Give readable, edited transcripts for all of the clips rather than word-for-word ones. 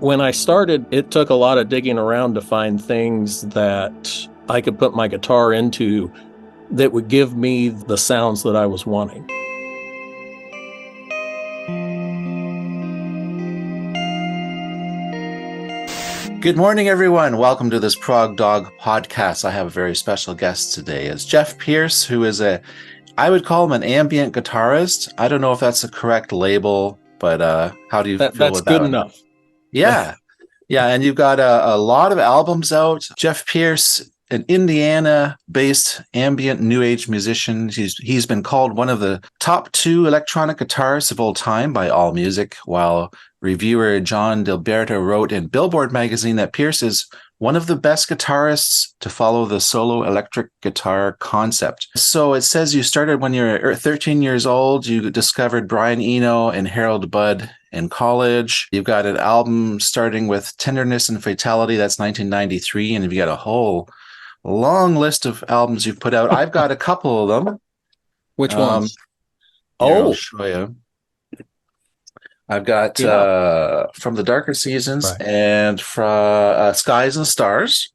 When I started, it took a lot of digging around to find things that I could put my guitar into that would give me the sounds that I was wanting. Good morning, everyone. Welcome to this Prog Dog podcast. I have a very special guest today. It's Jeff Pearce, who is I would call him an ambient guitarist. I don't know if that's the correct label, but how do you feel That's with that good one? enough. Yeah. Yeah, and you've got a lot of albums out. Jeff Pearce, an Indiana-based ambient new age musician. He's been called one of the top 2 electronic guitarists of all time by AllMusic, while reviewer John Dilberto wrote in Billboard magazine that Pearce is one of the best guitarists to follow the solo electric guitar concept. So it says you started when you were 13 years old. You discovered Brian Eno and Harold Budd in college. You've got an album starting with Tenderness and Fatality. That's 1993. And you've got a whole long list of albums you've put out. I've got a couple of them. Which ones? I'll show you. I've got From the Darker Seasons, right, and from Skies and Stars.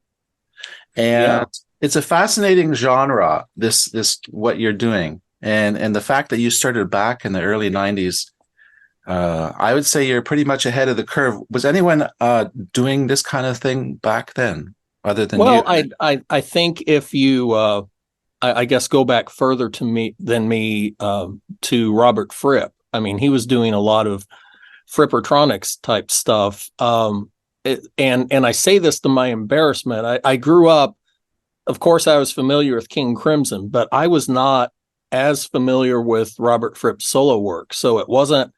And it's a fascinating genre, this what you're doing. And the fact that you started back in the early 90s, I would say you're pretty much ahead of the curve. Was anyone doing this kind of thing back then, other than you? Well, I think if you, I guess, go back further to me to Robert Fripp. I mean, he was doing a lot of Frippertronics type stuff. And I say this to my embarrassment. I grew up, of course, I was familiar with King Crimson, but I was not as familiar with Robert Fripp's solo work. So it wasn't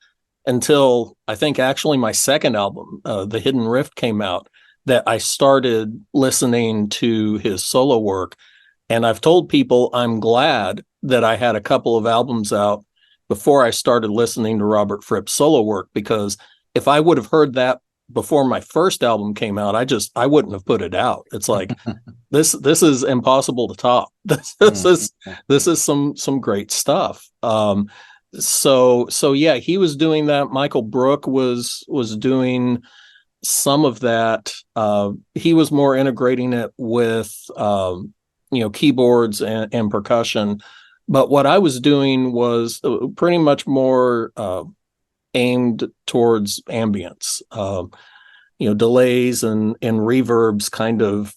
until I think actually my second album, The Hidden Rift, came out that I started listening to his solo work. And I've told people I'm glad that I had a couple of albums out before I started listening to Robert Fripp's solo work, because if I would have heard that before my first album came out, I wouldn't have put it out. It's like this is impossible to top. This is some great stuff. So yeah, he was doing that. Michael Brook was doing some of that. He was more integrating it with keyboards and percussion. But what I was doing was pretty much more aimed towards ambience, delays and reverbs kind of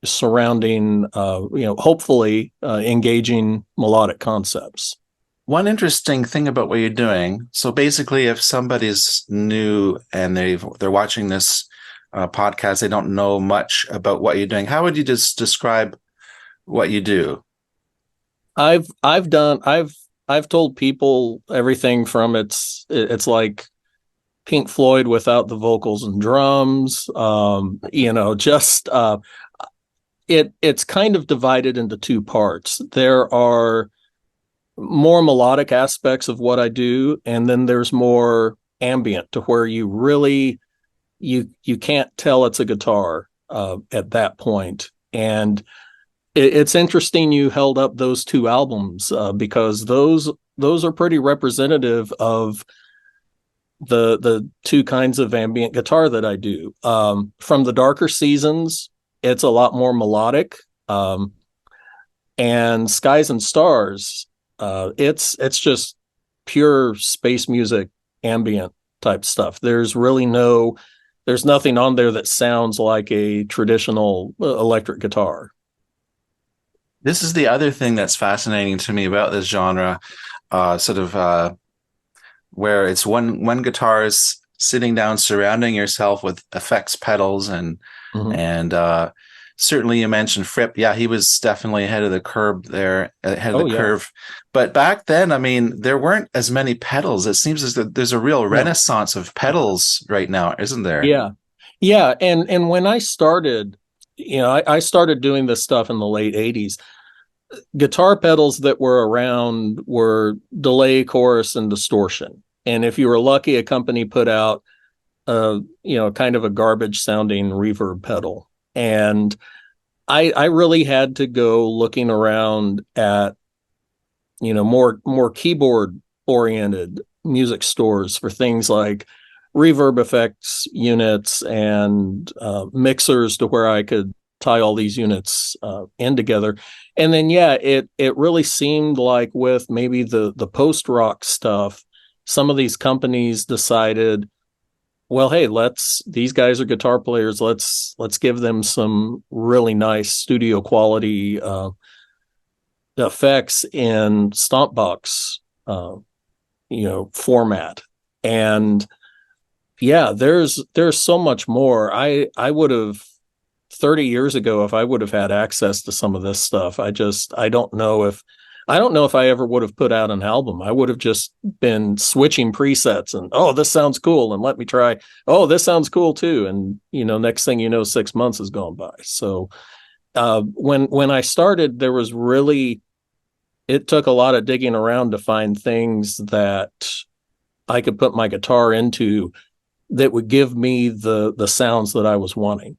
surrounding, hopefully engaging melodic concepts. One interesting thing about what you're doing, so basically if somebody's new and they're watching this podcast, they don't know much about what you're doing, how would you just describe what you do? I've told people everything from it's like Pink Floyd without the vocals and drums. It's kind of divided into 2 parts. There are more melodic aspects of what I do, and then there's more ambient, to where you really you can't tell it's a guitar at that point. And it's interesting you held up those 2 albums because those are pretty representative of the 2 kinds of ambient guitar that I do. From the Darker Seasons, it's a lot more melodic, and Skies and Stars, it's just pure space music, ambient type stuff. There's nothing on there that sounds like a traditional electric guitar. This is the other thing that's fascinating to me about this genre, where it's one guitar is sitting down, surrounding yourself with effects pedals, and certainly you mentioned Fripp. Yeah, he was definitely ahead of the curve there, curve. But back then, I mean, there weren't as many pedals. It seems as that there's a real renaissance of pedals right now, isn't there? Yeah. And when I started, I started doing this stuff in the late 80s. Guitar pedals that were around were delay, chorus, and distortion. And if you were lucky, a company put out kind of a garbage sounding reverb pedal. And I really had to go looking around at more keyboard oriented music stores for things like reverb effects units and mixers to where I could tie all these units in together. And then, yeah, it really seemed like with maybe the post-rock stuff, some of these companies decided, well, hey, these guys are guitar players. Let's give them some really nice studio quality effects in Stompbox, format. And yeah, there's so much more. I would have 30 years ago, if I would have had access to some of this stuff, I don't know if I ever would have put out an album. I would have just been switching presets and, oh, this sounds cool, and let me try. Oh, this sounds cool too. And next thing you know, 6 months has gone by. So when I started, it took a lot of digging around to find things that I could put my guitar into that would give me the sounds that I was wanting.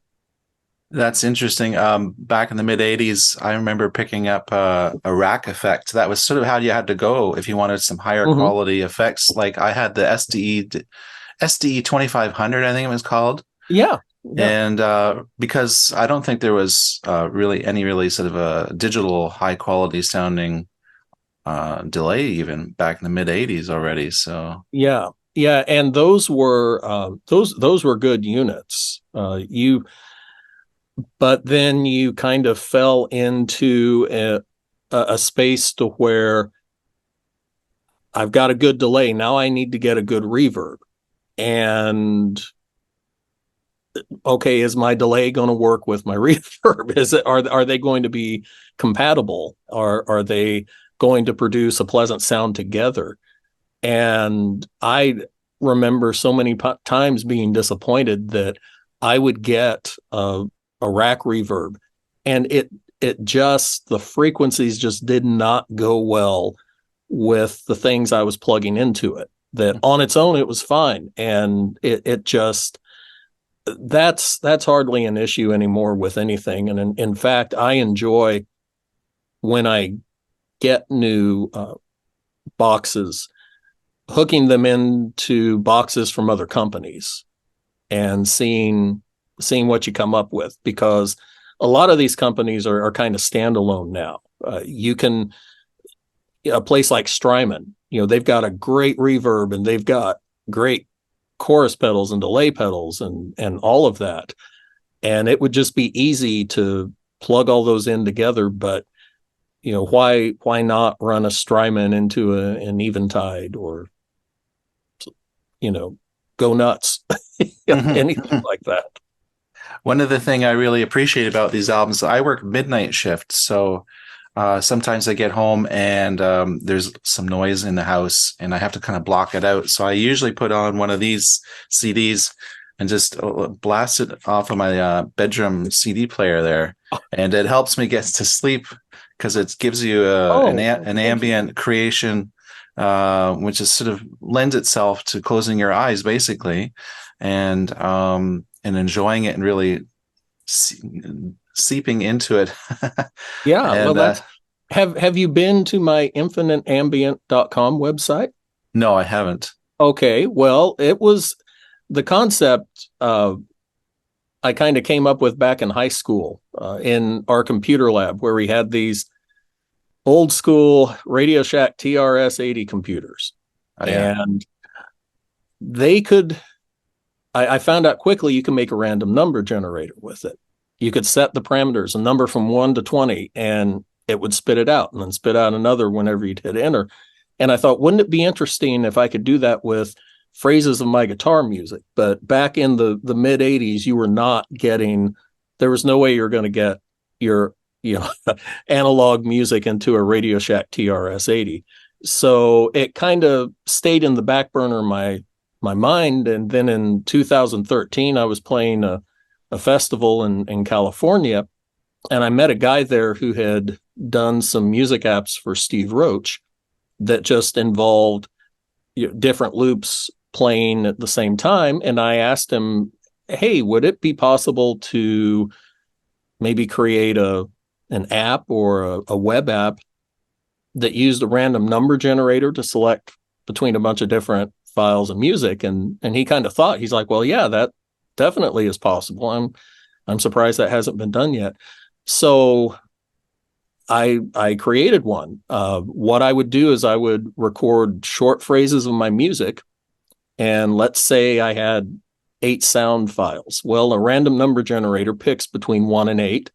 That's interesting. Back in the mid 80s, I remember picking up a rack effect. That was sort of how you had to go if you wanted some higher quality effects. Like I had the SDE 2500, I think it was called. Yeah. And because I don't think there was really sort of a digital high quality sounding delay even back in the mid 80s already. So yeah, and those were good units. But then you kind of fell into a space to where I've got a good delay. Now I need to get a good reverb. And okay, is my delay going to work with my reverb? Are they going to be compatible? Are they going to produce a pleasant sound together? And I remember so many times being disappointed that I would get a rack reverb, and the frequencies just did not go well with the things I was plugging into it. That on its own it was fine, and that's hardly an issue anymore with anything. And in fact, I enjoy when I get new boxes, hooking them into boxes from other companies and seeing what you come up with, because a lot of these companies are kind of standalone now. A place like Strymon, they've got a great reverb and they've got great chorus pedals and delay pedals and all of that. And it would just be easy to plug all those in together. But, why not run a Strymon into an Eventide or, go nuts, anything like that. One of the things I really appreciate about these albums, I work midnight shifts, so sometimes I get home and there's some noise in the house and I have to kind of block it out. So I usually put on one of these CDs and just blast it off of my bedroom CD player there. And it helps me get to sleep because it gives you an ambient creation, which is sort of lends itself to closing your eyes basically and enjoying it and really seeping into it. Yeah. And, well, have you been to my infiniteambient.com website? No, I haven't. Okay. Well, it was the concept I kind of came up with back in high school in our computer lab, where we had these old school Radio Shack TRS-80 computers. Oh, yeah. And I found out quickly you can make a random number generator with it. You could set the parameters, a number from 1 to 20, and it would spit it out and then spit out another whenever you'd hit enter. And I thought, wouldn't it be interesting if I could do that with phrases of my guitar music? But back in the mid 80s, you were not getting, there was no way you're going to get your, analog music into a Radio Shack TRS-80. So it kind of stayed in the back burner of my mind. And then in 2013, I was playing a festival in California, and I met a guy there who had done some music apps for Steve Roach that just involved different loops playing at the same time. And I asked him, hey, would it be possible to maybe create an app or a web app that used a random number generator to select between a bunch of different files of music. And he kind of thought, he's like, well, yeah, that definitely is possible. I'm surprised that hasn't been done yet. So I created one. What I would do is I would record short phrases of my music, and let's say I had 8 sound files. Well, a random number generator picks between 1 and 8,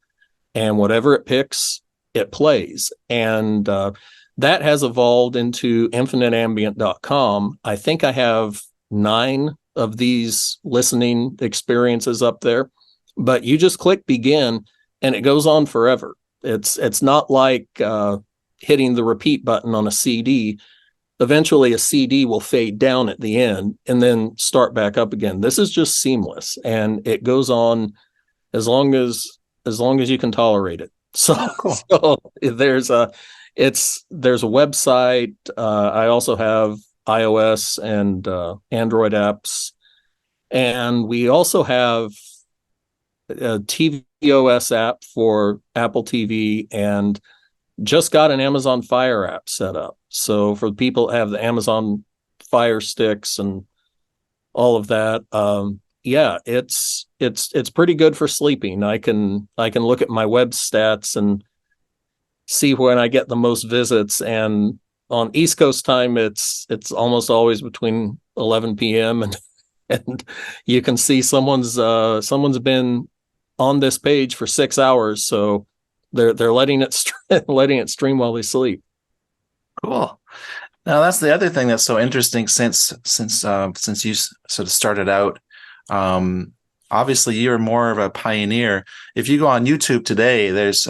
and whatever it picks, it plays. And that has evolved into infiniteambient.com. I think I have 9 of these listening experiences up there, but you just click begin and it goes on forever. It's not like hitting the repeat button on a CD. Eventually a CD will fade down at the end and then start back up again. This is just seamless, and it goes on as long as you can tolerate it. So, Cool. so there's a website. I also have iOS and Android apps, and we also have a tvOS app for Apple TV, and just got an Amazon Fire app set up. So for people that have the Amazon Fire sticks and all of that, yeah, it's pretty good for sleeping. I can look at my web stats and see when I get the most visits. And on East Coast time, it's almost always between 11 p.m. and you can see someone's been on this page for 6 hours. So they're letting it stream while they sleep. Cool. Now that's the other thing that's so interesting since you sort of started out. Obviously, you're more of a pioneer. If you go on YouTube today, there's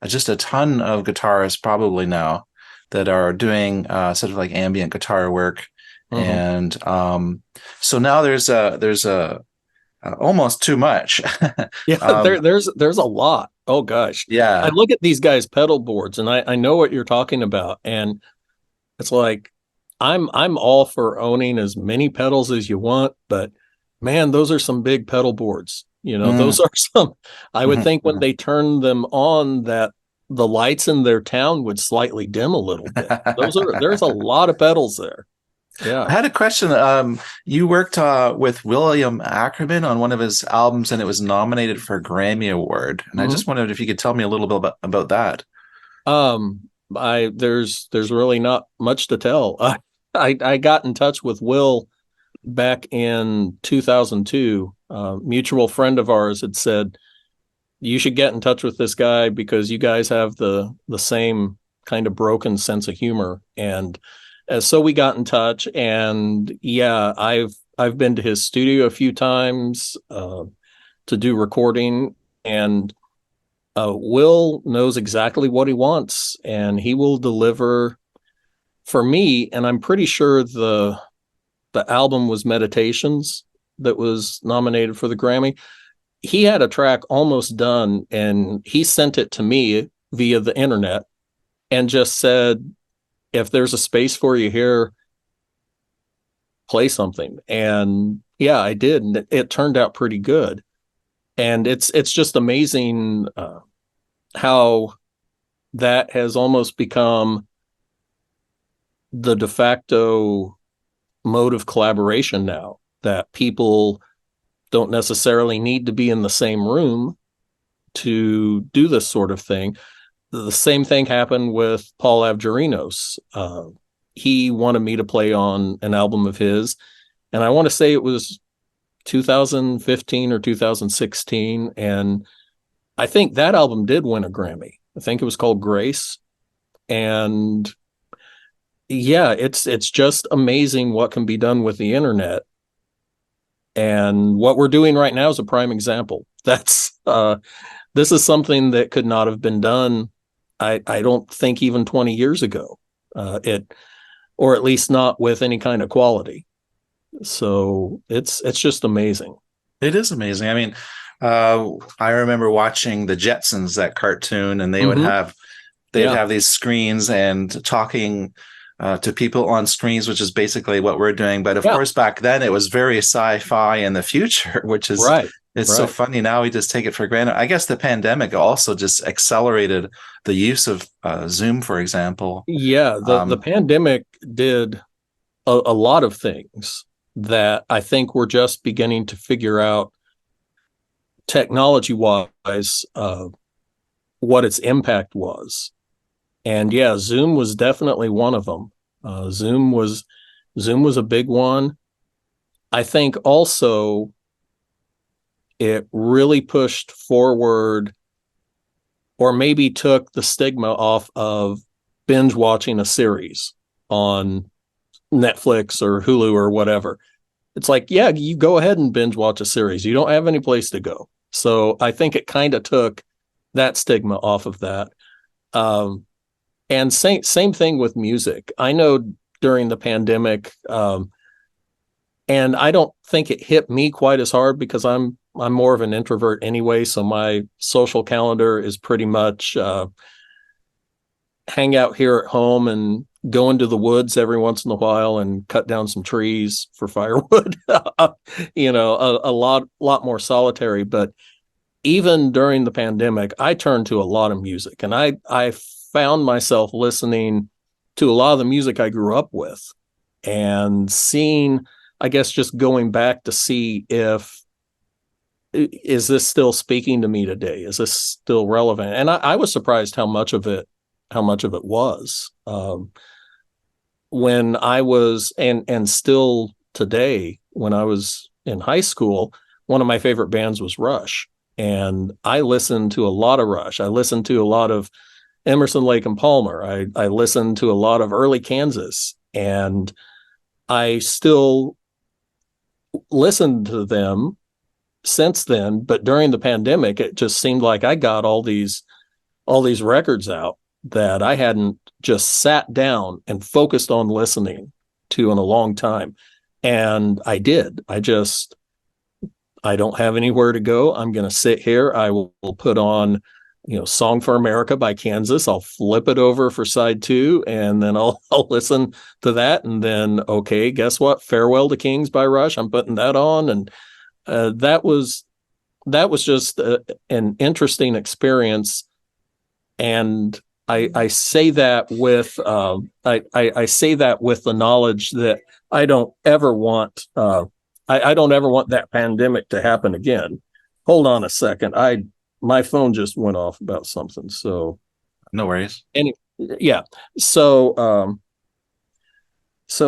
just a ton of guitarists probably now that are doing sort of like ambient guitar work, and so now there's almost too much. Yeah, there's a lot. Oh gosh. Yeah. I look at these guys' pedal boards and I know what you're talking about. And it's like I'm all for owning as many pedals as you want, but man, those are some big pedal boards. You know, those are some, I would think when they turn them on that the lights in their town would slightly dim a little bit. There's a lot of pedals there. Yeah. I had a question. You worked with William Ackerman on one of his albums, and it was nominated for a Grammy Award. And I just wondered if you could tell me a little bit about that. There's really not much to tell. I got in touch with Will back in 2002. Mutual friend of ours had said, you should get in touch with this guy because you guys have the same kind of broken sense of humor. And so we got in touch, and yeah, I've been to his studio a few times to do recording, and Will knows exactly what he wants, and he will deliver for me. And I'm pretty sure the album was Meditations that was nominated for the Grammy. He had a track almost done, and he sent it to me via the internet and just said, if there's a space for you here, play something. And yeah, I did. And it turned out pretty good. And it's just amazing how that has almost become the de facto mode of collaboration now, that people don't necessarily need to be in the same room to do this sort of thing. The same thing happened with Paul Avgerinos. He wanted me to play on an album of his, and I want to say it was 2015 or 2016, and I think that album did win a Grammy. I think it was called Grace. And yeah, it's just amazing what can be done with the internet. And what we're doing right now is a prime example. This is something that could not have been done, I don't think, even 20 years ago, or at least not with any kind of quality. So it's just amazing. It is amazing. I mean, I remember watching the Jetsons, that cartoon, and they would have these screens and talking to people on screens, which is basically what we're doing. But of course, back then it was very sci-fi in the future, which is It's so funny now. We just take it for granted. I guess the pandemic also just accelerated the use of Zoom, for example. Yeah, the pandemic did a lot of things that I think we're just beginning to figure out technology wise, what its impact was. And yeah, Zoom was definitely one of them. Zoom was a big one. I think also it really pushed forward, or maybe took the stigma off of binge watching a series on Netflix or Hulu or whatever. It's like, yeah, you go ahead and binge watch a series. You don't have any place to go. So I think it kind of took that stigma off of that. And same thing with music. I know during the pandemic, and I don't think it hit me quite as hard because I'm more of an introvert anyway. So my social calendar is pretty much hang out here at home and go into the woods every once in a while and cut down some trees for firewood. A lot more solitary. But even during the pandemic, I turned to a lot of music, and I found myself listening to a lot of the music I grew up with, and seeing, I guess, just going back to see is this still speaking to me today? Is this still relevant? And I was surprised how much of it was. When I was, and still today, when I was in high school, one of my favorite bands was Rush. And I listened to a lot of Rush. I listened to a lot of Emerson, Lake and Palmer. I listened to a lot of early Kansas, and I still listened to them since then. But during the pandemic, it just seemed like I got all these records out that I hadn't just sat down and focused on listening to in a long time. And I did. I don't have anywhere to go. I'm going to sit here. I will put on, Song for America by Kansas. I'll flip it over for side 2, and then I'll listen to that. And then, okay, guess what? Farewell to Kings by Rush. I'm putting that on. And that was just an interesting experience. And I say that with I say that with the knowledge that I don't ever want I don't ever want that pandemic to happen again. Hold on a second. My phone just went off about something. So no worries. Yeah. So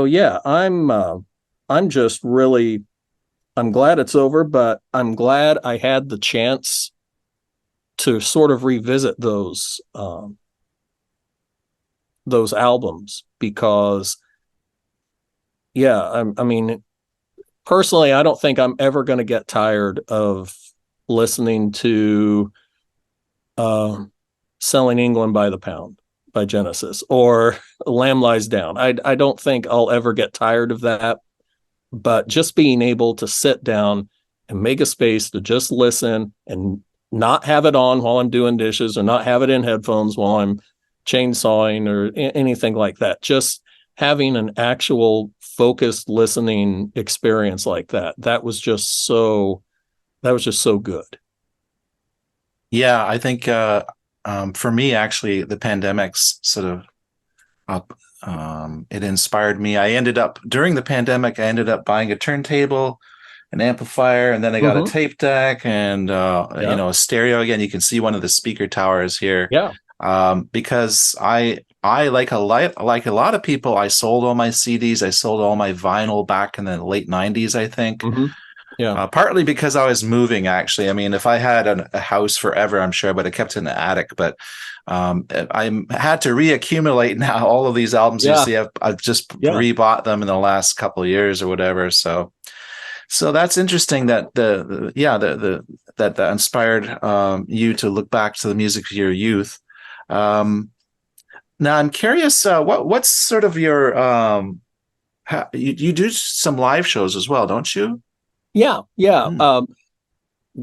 yeah, I'm just really, I'm glad it's over, but I'm glad I had the chance to sort of revisit those albums, because yeah, I mean, personally, I don't think I'm ever going to get tired of listening to Selling England by the Pound by Genesis, or Lamb Lies Down. I don't think I'll ever get tired of that, but just being able to sit down and make a space to just listen and not have it on while I'm doing dishes, or not have it in headphones while I'm chainsawing or anything like that. Just having an actual focused listening experience like that. That was just so good. Yeah, I think for me, actually, the pandemic's sort of it inspired me. During the pandemic, I ended up buying a turntable, an amplifier, and then I got a tape deck and a stereo. Again, you can see one of the speaker towers here. Yeah. Because I like a lot of people, I sold all my CDs, I sold all my vinyl back in the late 90s, I think. Mm-hmm. Yeah. Partly because I was moving, actually. I mean, if I had a house forever, I'm sure I would have kept it in the attic. But I had to reaccumulate now all of these albums. Yeah. You see, I've just rebought them in the last couple of years or whatever. So that's interesting that that inspired you to look back to the music of your youth. Now I'm curious, what's sort of your you do some live shows as well, don't you? Yeah.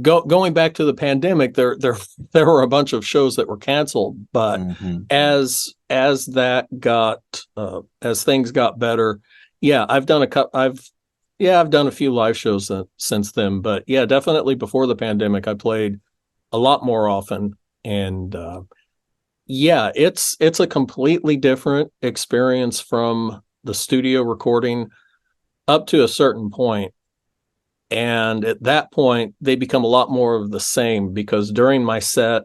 Going back to the pandemic, there were a bunch of shows that were canceled, but as that got as things got better, I've done a few live shows since then. But yeah, definitely before the pandemic, I played a lot more often, and it's a completely different experience from the studio recording up to a certain point. And at that point, they become a lot more of the same, because during my set,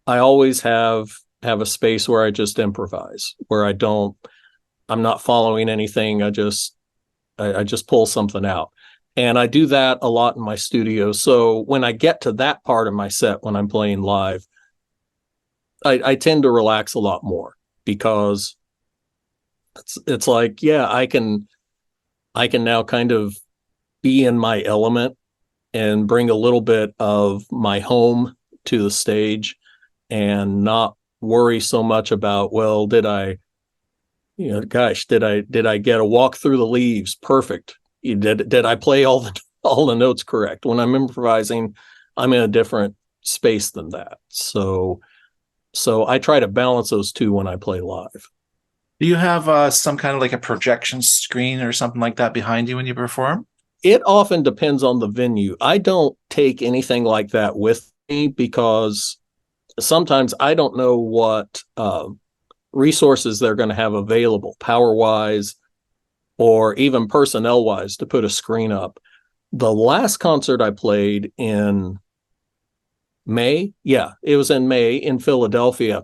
I always have a space where I just improvise, where I'm not following anything. I just pull something out. And I do that a lot in my studio. So when I get to that part of my set, when I'm playing live, I tend to relax a lot more, because it's like, yeah, I can now kind of be in my element and bring a little bit of my home to the stage, and not worry so much about, well, did I get a walk through the leaves perfect? Did I play all the notes correct? When I'm improvising, I'm in a different space than that. So I try to balance those two when I play live. Do you have some kind of like a projection screen or something like that behind you when you perform? It often depends on the venue. I don't take anything like that with me, because sometimes I don't know what resources they're going to have available, power-wise or even personnel-wise, to put a screen up. The last concert I played in May, it was in May in Philadelphia.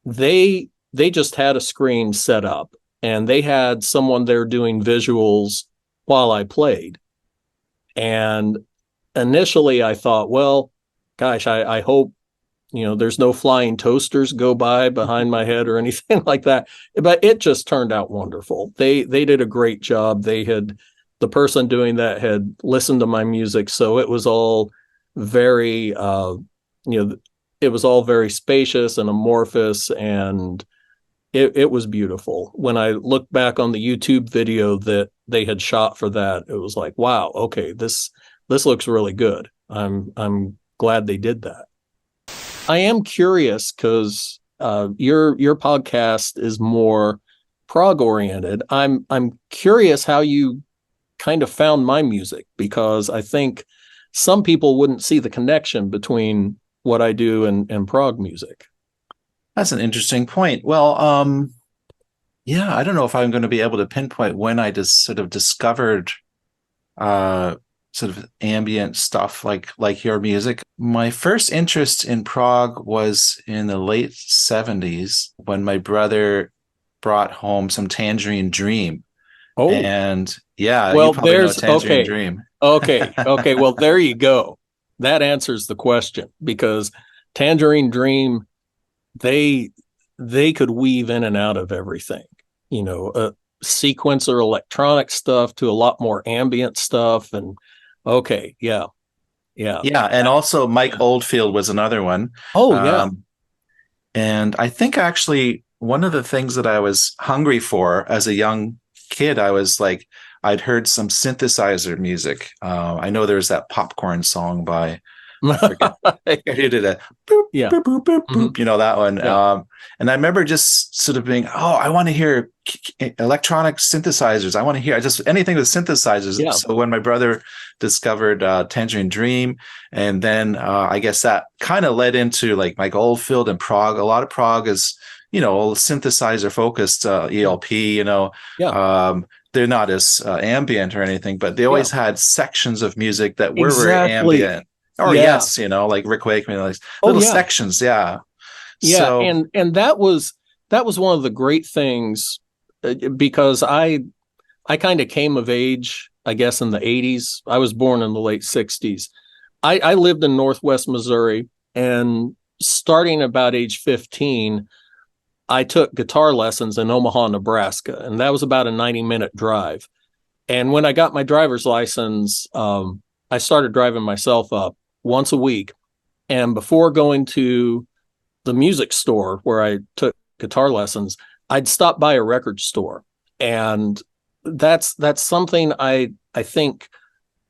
They just had a screen set up, and they had someone there doing visuals while I played. And initially I thought, well, gosh, I hope, there's no flying toasters go by behind my head or anything like that. But it just turned out wonderful. They did a great job. The person doing that had listened to my music. So it was all very, it was all very spacious and amorphous, and it was beautiful. When I look back on the YouTube video that they had shot for that, it was like, wow, okay, this looks really good. I'm glad they did that. I am curious, because your podcast is more prog oriented. I'm curious how you kind of found my music, because I think some people wouldn't see the connection between what I do and prog music. That's an interesting point. Well, yeah, I don't know if I'm going to be able to pinpoint when I just sort of discovered sort of ambient stuff like your music. My first interest in prog was in the late 70s, when my brother brought home some Tangerine Dream. Oh, and yeah, well, you probably know there's Tangerine okay. Dream. Okay. Well, there you go. That answers the question, because Tangerine Dream, they could weave in and out of everything, sequencer electronic stuff to a lot more ambient stuff. And okay, yeah. And also Mike Oldfield was another one. Oh, yeah. And I think actually one of the things that I was hungry for as a young kid, I'd heard some synthesizer music. I know there's that Popcorn song by, I forget who did it. Boop, Yeah. boop, boop, boop, Mm-hmm. boop, that one. Yeah. And I remember just sort of being, I want to hear electronic synthesizers. I want to hear just anything with synthesizers. Yeah. So when my brother discovered Tangerine Dream, and then I guess that kind of led into like Mike Oldfield and prog. A lot of prog is, synthesizer focused ELP, Yeah. they're not as ambient or anything, but they always had sections of music that were very Exactly. ambient. Or yes, like Rick Wakeman, like little sections, yeah. Yeah, So, and that was one of the great things, because I kind of came of age, I guess, in the 80s. I was born in the late 60s. I lived in Northwest Missouri, and starting about age 15, I took guitar lessons in Omaha, Nebraska, and that was about a 90-minute drive. And when I got my driver's license, I started driving myself up once a week. And before going to the music store where I took guitar lessons, I'd stop by a record store. And that's something I think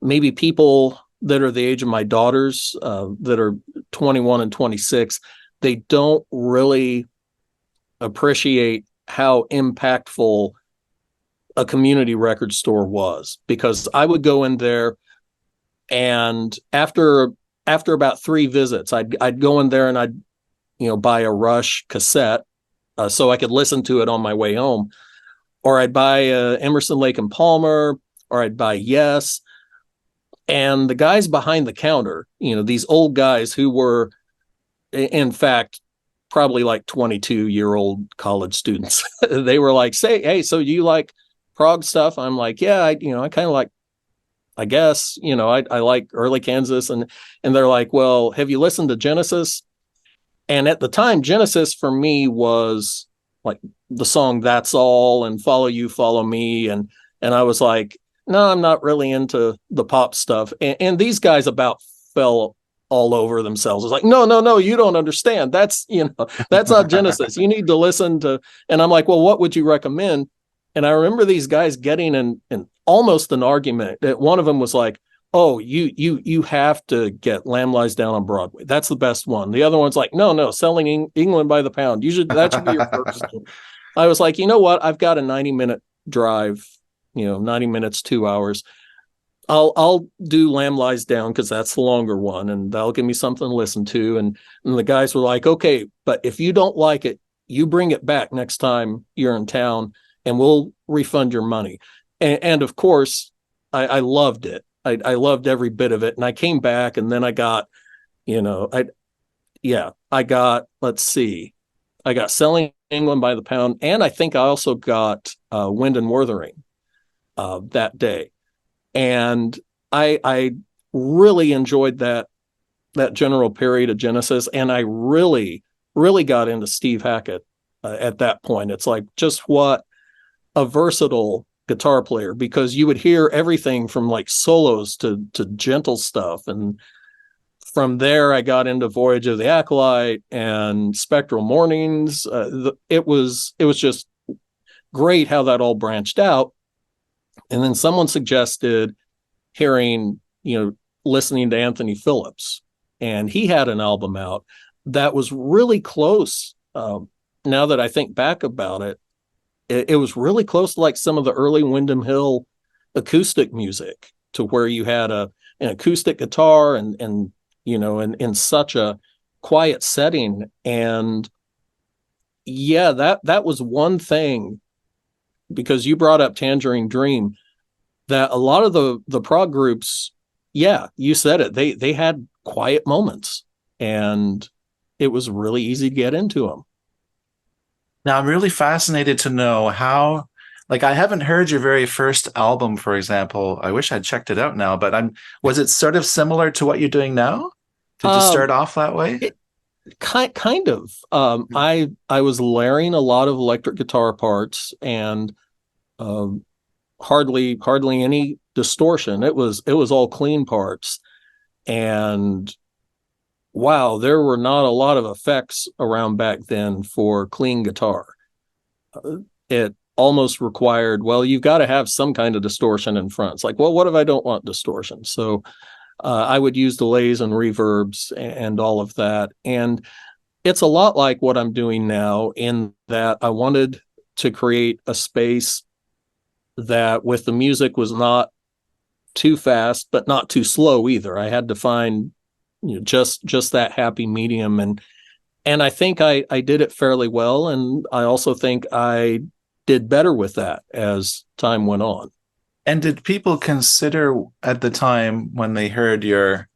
maybe people that are the age of my daughters, that are 21 and 26, they don't really appreciate how impactful a community record store was, because I would go in there, and after about 3 visits, I'd go in there and I'd buy a Rush cassette, so I could listen to it on my way home, or I'd buy Emerson, Lake and Palmer, or I'd buy Yes. And the guys behind the counter, these old guys who were, in fact, probably like 22-year-old college students, they were like, hey, so you like prog stuff? I'm like, yeah, I kind of like, I guess, I like early Kansas. And they're like, well, have you listened to Genesis? And at the time, Genesis for me was like the song That's All and Follow You, Follow Me. And I was like, no, I'm not really into the pop stuff. And these guys about fell all over themselves. It's like, no, you don't understand. That's not Genesis. You need to listen to, and I'm like, well, what would you recommend? And I remember these guys getting in almost an argument that one of them was like, oh, you have to get Lamb Lies Down on Broadway. That's the best one. The other one's like, no, Selling England by the Pound. That should be your first one. I was like, you know what? I've got a 90-minute drive, 90 minutes, 2 hours. I'll do Lamb Lies Down because that's the longer one, and that'll give me something to listen to. And the guys were like, okay, but if you don't like it, you bring it back next time you're in town, and we'll refund your money. And of course, I loved it. I loved every bit of it. And I came back, and then I got, let's see, I got Selling England by the Pound, and I think I also got Wind and Wuthering that day. And I really enjoyed that general period of Genesis, and I really, really got into Steve Hackett at that point. It's like just what a versatile guitar player, because you would hear everything from like solos to gentle stuff. And from there, I got into Voyage of the Acolyte and Spectral Mornings. It was just great how that all branched out. And then someone suggested listening to Anthony Phillips, and he had an album out that was really close. Now that I think back about it, it was really close to like some of the early Windham Hill acoustic music, to where you had an acoustic guitar and in such a quiet setting. And yeah, that was one thing, because you brought up Tangerine Dream, that a lot of the prog groups, yeah, you said it, they had quiet moments, and it was really easy to get into them. Now, I'm really fascinated to know how, like, I haven't heard your very first album, for example. I wish I'd checked it out now, but was it sort of similar to what you're doing now? Did you start off that way? Kind of. I was layering a lot of electric guitar parts, and hardly any distortion. It was all clean parts. And wow, there were not a lot of effects around back then for clean guitar. It almost required, well, you've got to have some kind of distortion in front. It's like, well, what if I don't want distortion? So I would use delays and reverbs and all of that. And it's a lot like what I'm doing now, in that I wanted to create a space that with the music was not too fast, but not too slow either. I had to find just that happy medium. And I think I did it fairly well. And I also think I did better with that as time went on. And did people consider at the time when they heard your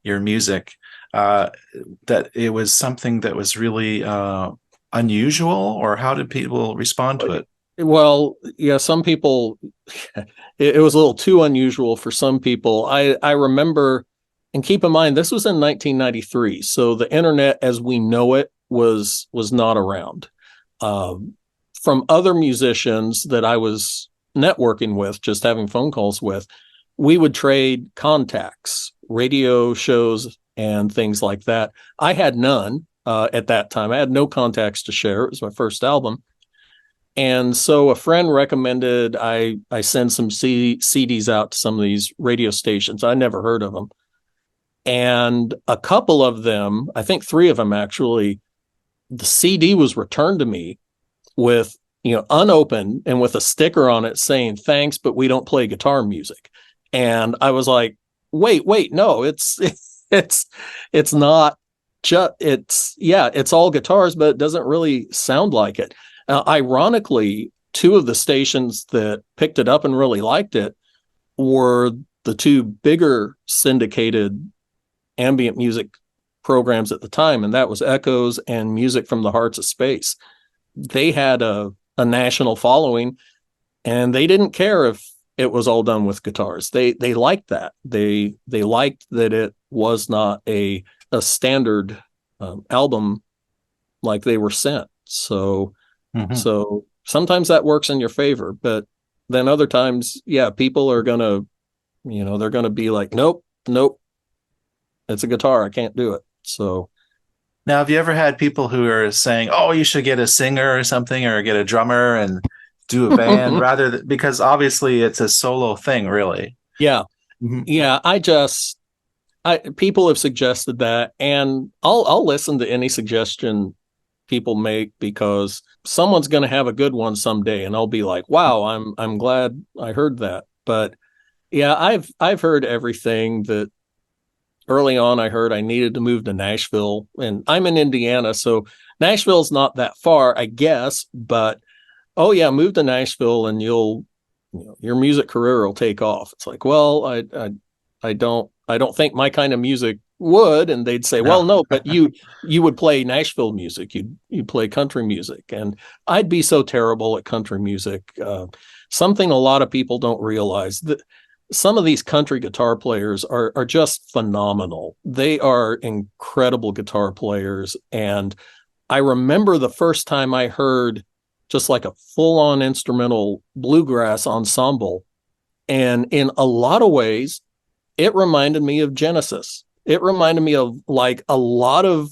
music that it was something that was really unusual, or how did people respond to it? Well, yeah, some people, it was a little too unusual for some people. I remember, and keep in mind, this was in 1993, so the internet as we know it was not around. From other musicians that I was networking with, just having phone calls with, we would trade contacts, radio shows, and things like that. I had none at that time. I had no contacts to share. It was my first album. And so a friend recommended I send some CDs out to some of these radio stations. I never heard of them. And a couple of them, I think 3 of them actually, the CD was returned to me with, unopened and with a sticker on it saying, thanks, but we don't play guitar music. And I was like, wait, no, it's not just, it's all guitars, but it doesn't really sound like it. Ironically, two of the stations that picked it up and really liked it were the two bigger syndicated ambient music programs at the time, and that was Echoes and Music from the Hearts of Space. They had a national following, and they didn't care if it was all done with guitars. They liked that. They liked that it was not a standard album like they were sent. So so sometimes that works in your favor, but then other times, yeah, people are gonna, they're gonna be like, nope, it's a guitar, I can't do it. So now, have you ever had people who are saying, "Oh, you should get a singer or something, or get a drummer and do a band," because obviously it's a solo thing, really? Yeah. Yeah. People have suggested that, and I'll listen to any suggestion people make, because someone's going to have a good one someday, and I'll be like, wow, I'm glad I heard that. But yeah, I've heard everything. That early on I heard I needed to move to Nashville, and I'm in Indiana, so Nashville's not that far, I guess, but oh yeah, move to Nashville and your music career will take off. It's like, well, I don't think my kind of music would. And they'd say, well, no, but you would play Nashville music. You'd play country music. And I'd be so terrible at country music. Something a lot of people don't realize, that some of these country guitar players are just phenomenal. They are incredible guitar players. And I remember the first time I heard just like a full-on instrumental bluegrass ensemble. And in a lot of ways, it reminded me of Genesis. It reminded me of like a lot of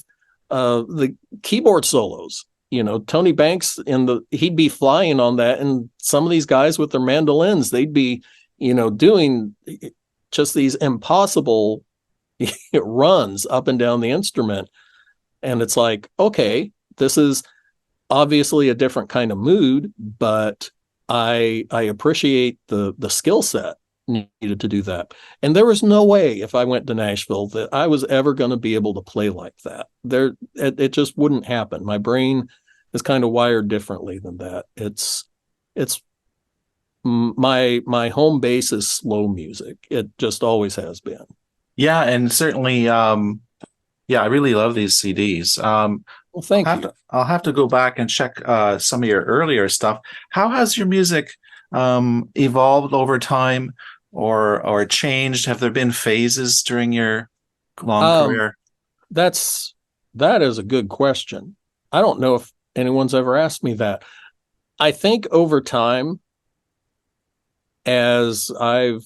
the keyboard solos. Tony Banks, he'd be flying on that, and some of these guys with their mandolins, they'd be, doing just these impossible runs up and down the instrument. And it's like, okay, this is obviously a different kind of mood, but I appreciate the skill set needed to do that. And there was no way, if I went to Nashville, that I was ever going to be able to play like that. It just wouldn't happen. My brain is kind of wired differently than that. It's my home base is slow music. It just always has been. Yeah, and certainly, I really love these CDs. Well, thank you. I'll have to go back and check some of your earlier stuff. How has your music evolved over time, or changed? Have there been phases during your long career? That is a good question. I don't know if anyone's ever asked me that. I think over time, as I've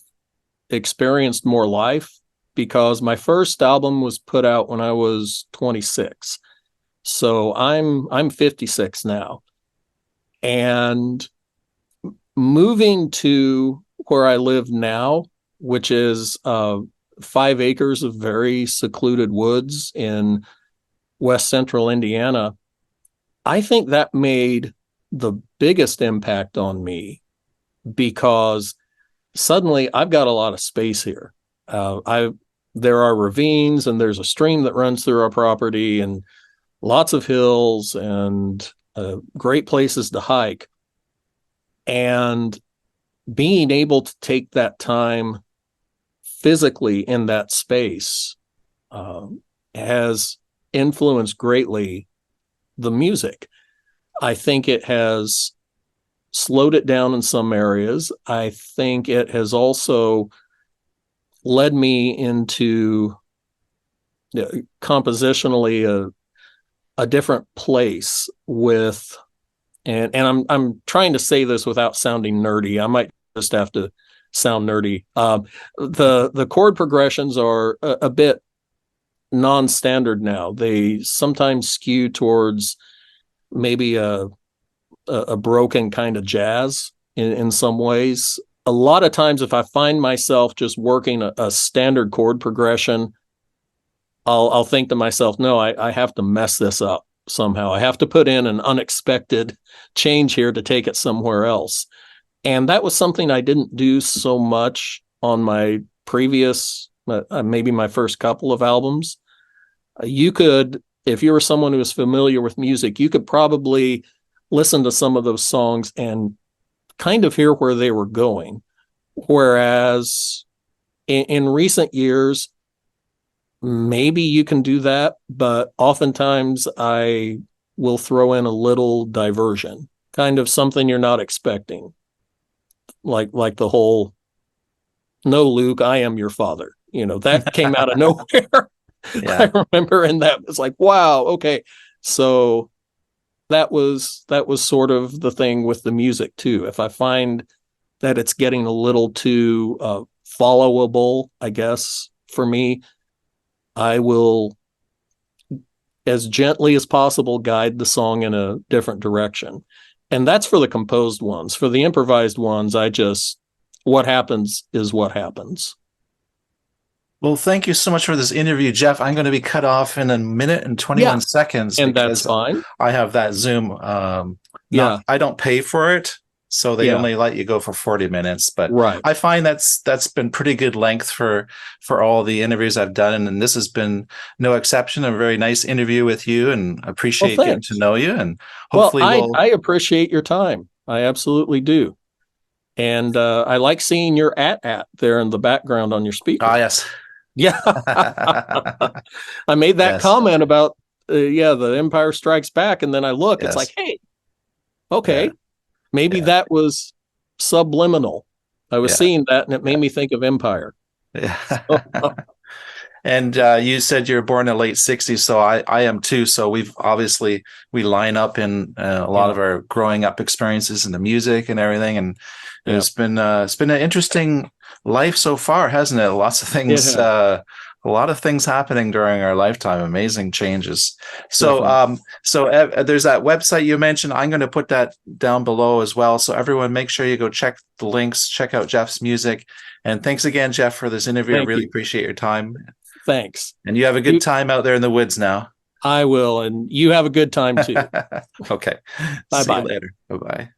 experienced more life, because my first album was put out when I was 26. So I'm 56 now. And moving to where I live now, which is 5 acres of very secluded woods in west central Indiana, I think that made the biggest impact on me, because suddenly I've got a lot of space here. There are ravines, and there's a stream that runs through our property, and lots of hills, and great places to hike. And being able to take that time physically in that space has influenced greatly the music. I think it has slowed it down in some areas. I think it has also led me into compositionally a different place with, and I'm trying to say this without sounding nerdy. I might just have to sound nerdy. The chord progressions are a bit non-standard now. They sometimes skew towards maybe a broken kind of jazz in some ways. A lot of times, if I find myself just working a standard chord progression, I'll think to myself, no, I have to mess this up somehow. I have to put in an unexpected change here to take it somewhere else. And that was something I didn't do so much on my previous, maybe my first couple of albums. You could, if you were someone who was familiar with music, you could probably listen to some of those songs and kind of hear where they were going. Whereas in recent years, maybe you can do that, but oftentimes I will throw in a little diversion, kind of something you're not expecting. Like the whole, "No, Luke, I am your father." That came out of nowhere. Yeah. I remember, and that was like, wow, okay. So that was sort of the thing with the music too. If I find that it's getting a little too followable, I guess, for me, I will, as gently as possible, guide the song in a different direction. And that's for the composed ones. For the improvised ones, what happens is what happens. Well, thank you so much for this interview, Jeff. I'm going to be cut off in 1 minute and 21 seconds and because that's fine. I have that Zoom. I don't pay for it, so they only let you go for 40 minutes. But right. I find that's been pretty good length for all the interviews I've done, and this has been no exception. A very nice interview with you, and appreciate getting to know you. And hopefully, I appreciate your time. I absolutely do. And I like seeing your at there in the background on your speaker. Ah, yes. Yeah. I made that comment about, the Empire Strikes Back. And then I look, it's like, hey, okay, maybe that was subliminal. I was seeing that and it made me think of Empire. Yeah. And you said you're born in the late 60s, so I am too. So we line up in a lot of our growing up experiences in the music and everything. And it's been an interesting life so far, hasn't it? Lots of things, a lot of things happening during our lifetime, amazing changes. So there's that website you mentioned. I'm going to put that down below as well. So everyone, make sure you go check the links, check out Jeff's music. And thanks again, Jeff, for this interview. I really appreciate your time. Thanks. And you have a good time out there in the woods now. I will. And you have a good time too. Okay. Bye-bye. See you later. Bye-bye.